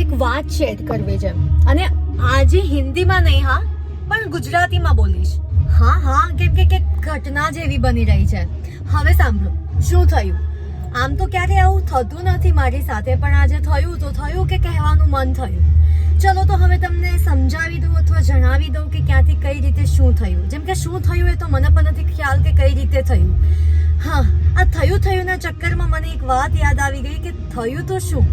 એક વાત શેર કરવી છે અને આજે હિન્દીમાં નહીં હા પણ ગુજરાતીમાં બોલીશ. હા કેમ કે ઘટના જેવી બની રહી છે. હવે સાંભળો શું થયું. આમ તો ક્યારે આવું થતું નથી મારી સાથે, પણ આજે થયું તો થયું કે કહેવાનું મન થયું. ચલો તો હવે તમને સમજાવી દઉં અથવા જણાવી દઉં કે ક્યાંથી કઈ રીતે શું થયું. જેમ કે શું થયું એ તો મને પણ નથી ખ્યાલ કે કઈ રીતે થયું. હા, આ થયુંના ચક્કરમાં મને એક વાત યાદ આવી ગઈ કે થયું તો શું.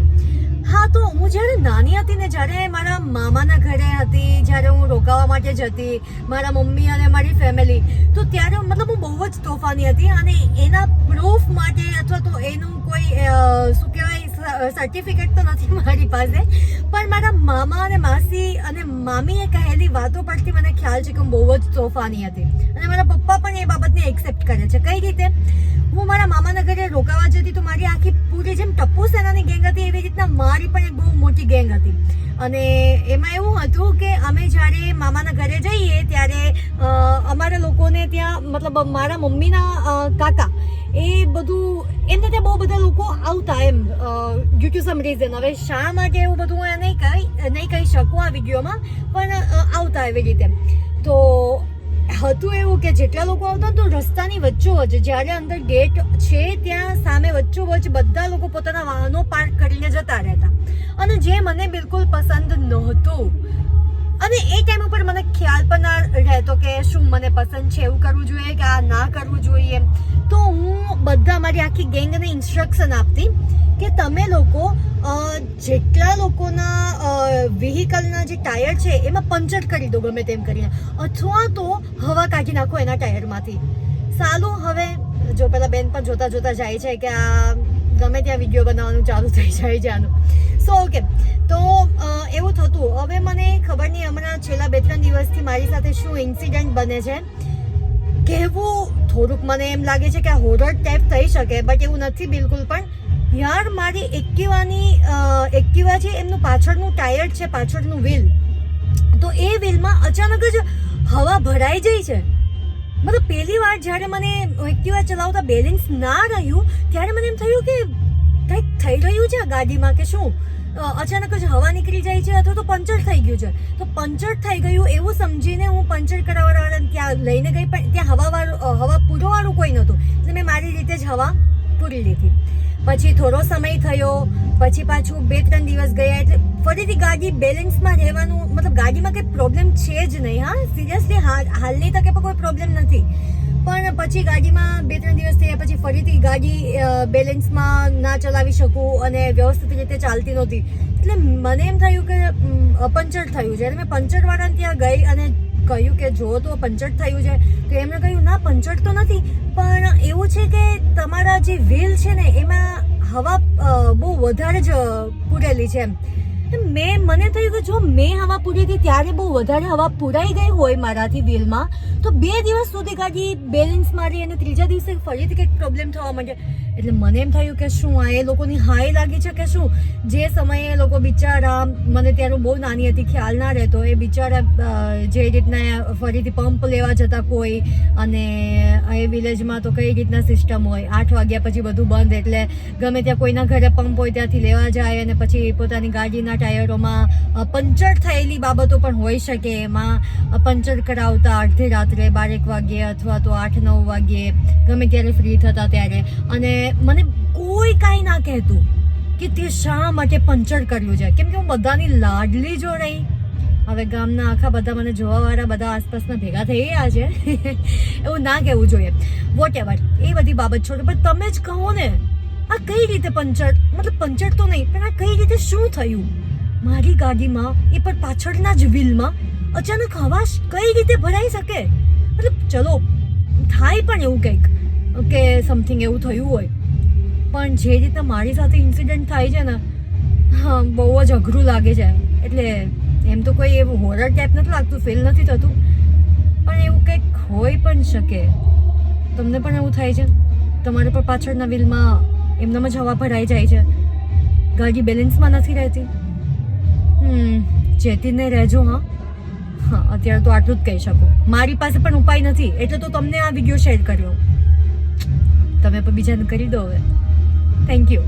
હા, તો હું જ્યારે નાની હતી ને, જ્યારે મારા મામાના ઘરે હતી, જ્યારે હું રોકાવા માટે જતી મારા મમ્મી અને મારી ફેમિલી, તો ત્યારે મતલબ હું બહુ જ તોફાની હતી અને એના પ્રૂફ માટે અથવા તો એનું કોઈ શું કહેવાય સર્ટિફિકેટ તો નથી મારી પાસે, પણ મારા મામા અને માસી અને મામીએ કહેલી વાતો પરથી મને ખ્યાલ છે કે હું બહુ જ તોફાની હતી. અને મારા પપ્પા પણ એ બાબતને એક્સેપ્ટ કરે છે. કઈ રીતે? હું મારા મામાના ઘરે રોકાવા જતી તો મારી આખી પૂરી જેમ ટપ્પુ સેનાની ગેંગ હતી એવી રીતના મારી પણ એક બહુ મોટી ગેંગ હતી. અને એમાં એવું હતું કે અમે જ્યારે મામાના ઘરે જઈએ ત્યારે અમારા લોકોને ત્યાં મતલબ મારા મમ્મીના કાકા એ બધું એમને ત્યાં બહુ બધા લોકો આવતા એમ ડ્યુ ટુ સમ રીઝન. હવે શા માટે એવું બધું હું નહીં કહી શકું આ વિડીયોમાં, પણ આવતા એવી રીતે. તો હતું એવું કે જેટલા લોકો આવતા તો રસ્તાની વચ્ચોવચ્ચ જ્યારે અંદર ગેટ છે ત્યાં સામે વચ્ચોવચ્ચ બધા લોકો પોતાના વાહનો પાર્ક કરીને જતા રહેતા, અને જે મને બિલકુલ પસંદ નહોતું. અને એ ટાઈમ ઉપર મને ખ્યાલ પણ ના રહેતો કે શું મને પસંદ છે, એવું કરવું જોઈએ કે આ ના કરવું જોઈએ. તો હું બધા મારી આખી ગેંગને ઇન્સ્ટ્રક્શન આપતી કે તમે લોકો જેટલા લોકોના વ્હીકલના જે ટાયર છે એમાં પંચર કરી દો ગમે તેમ કરીને, અથવા તો હવા કાઢી નાખો એના ટાયરમાંથી. સાલું, હવે જો પેલા બેન પણ જોતા જાય છે કે આ ગમે ત્યાં વિડીયો બનાવવાનું ચાલુ થઈ જાય છે આનું. સો ઓકે, તો એવું થતું. હવે મને ખબર નહીં હમણાં છેલ્લા 2-3 દિવસથી મારી સાથે શું ઇન્સિડન્ટ બને છે કહેવું થોડુંક મને એમ લાગે છે કે આ હોરર ટાઈપ થઈ શકે, બટ એવું નથી બિલકુલ. પણ યાર, મારી એક્ટિવા છે એમનું પાછળનું ટાયર છે, પાછળનું વ્હીલ, તો એ વ્હીલમાં અચાનક જ હવા ભરાઈ જાય છે. મતલબ પહેલી વાર જ્યારે મને એક્ટિવા ચલાવતા બેલેન્સ ના રહ્યું ત્યારે મને એમ થયું કે કંઈક થઈ રહ્યું છે આ ગાડીમાં, કે શું અચાનક જ હવા નીકળી જાય છે અથવા તો પંચર થઈ ગયું છે. તો પંચર થઈ ગયું એવું સમજીને હું પંચર કરાવવાળાને ત્યાં લઈને ગઈ, પણ ત્યાં હવા પૂરવાવાળું કોઈ નહોતું, એટલે મેં મારી રીતે જ હવા પૂરી લીધી. પછી થોડો સમય થયો, પછી પાછું 2-3 દિવસ ગયા એટલે ફરીથી ગાડી બેલેન્સમાં રહેવાનું, મતલબ ગાડીમાં કંઈ પ્રોબ્લેમ છે જ નહીં. હા, સિરિયસલી હાલની તકે પણ કોઈ પ્રોબ્લેમ નથી. પણ પછી ગાડીમાં 2-3 દિવસ થયા પછી ફરીથી ગાડી બેલેન્સમાં ના ચલાવી શકું અને વ્યવસ્થિત રીતે ચાલતી નહોતી. એટલે મને એમ થયું કે પંચર થયું. જ્યારે મેં પંચરવાળાને ત્યાં ગઈ અને કહ્યું કે જો તો પંચર થયું છે, તો એમણે કહ્યું ના પંચર તો નથી, પણ એવું છે કે તમારા જે વ્હીલ છે ને એમાં હવા બહુ વધારે જ પૂરેલી છે એમ. મને થયું કે જો મેં હવા પૂરી હતી ત્યારે બહુ વધારે હવા પૂરાઈ ગઈ હોય મારાથી વ્હીલમાં, તો 2 દિવસ સુધી ગાડી બેલેન્સ મારી અને 3જા દિવસે ફરીથી કંઈક પ્રોબ્લેમ થવા માંડે. એટલે મને એમ થયું કે શું આ એ લોકોની હાઈ લાગી છે કે શું. જે સમયે એ લોકો બિચારા, મને ત્યારે બહુ નાની હતી ખ્યાલ ના રહેતો, એ બિચારા જે રીતના ફરીથી પંપ લેવા જતા કોઈ, અને એ વિલેજમાં તો કઈ રીતના સિસ્ટમ હોય 8 વાગ્યા પછી બધું બંધ, એટલે ગમે ત્યાં કોઈના ઘરે પંપ હોય ત્યાંથી લેવા જાય અને પછી પોતાની ગાડીના ટાયરોમાં પંચર થયેલી બાબતો પણ હોઈ શકે, એમાં પંચર કરાવતા અડધી રાત્રે 12-1 વાગ્યે અથવા તો 8-9 વાગ્યે ગમે ત્યારે ફ્રી થતા ત્યારે. અને મને કોઈ કાંઈ ના કહેતું કે તે શા માટે પંચર કર્યું છે, કેમ કે હું બધાની લાડલી જો રહી. હવે ગામના આખા બધા મને જોવાવાળા બધા આસપાસના ભેગા થઈ ગયા છે એવું ના કહેવું જોઈએ. વોટ એવર, એ બધી બાબત છોડો, પણ તમે જ કહો ને આ કઈ રીતે પંચર, મતલબ પંચર તો નહીં પણ આ કઈ રીતે શું થયું મારી ગાડીમાં, એ પણ પાછળના જ વ્હીલમાં અચાનક હવા કઈ રીતે ભરાઈ શકે. મતલબ ચલો થાય પણ એવું કંઈક કે સમથિંગ એવું થયું હોય, પણ જે રીતે મારી સાથે ઇન્સિડન્ટ થાય છે ને, હા બહુ જ અઘરું લાગે છે. એટલે એમ તો કોઈ એવું હોરર ટાઈપ નથી લાગતું, ફીલ નથી થતું, પણ એવું કંઈક હોઈ પણ શકે. તમને પણ એવું થાય છે? તમારા પર પાછળના વ્હીલમાં એમનામાં જ હવા ભરાઈ જાય છે, ગાડી બેલેન્સમાં નથી રહેતી? ચેતીને રહેજો. હા, અત્યારે તો આટલું જ કહી શકું. મારી પાસે પણ ઉપાય નથી, એટલે તો તમને આ વિડીયો શેર કર્યો. તમે પણ બીજાને કરી દો હવે. Thank you.